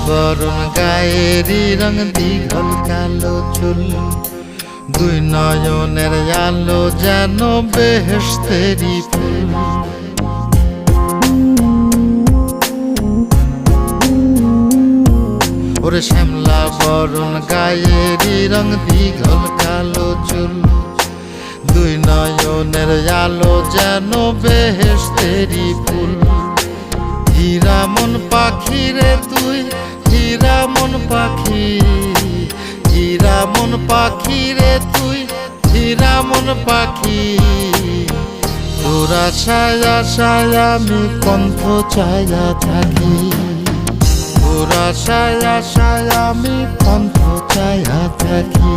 বরণ গায়েরই রং দীঘল কালো চুল, দুই নয়নের আলো যেন বেহেশতেরি ফুল। ওরে শ্যামলা বরণ গায়েরই রং দীঘল কালো চুল, দুই নয়নের আলো যেন বেহেশতেরি ফুল। হীরা মন পাখি রে তুই, হীরা মন পাখি, হীরা মন পাখি রে তুই, হীরা মন পাখি। তোর আশায় আশায় আমি কণ্ঠ চাইয়া থাকি, তোর আশায় আশায় আমি কণ্ঠ চাইয়া থাকি।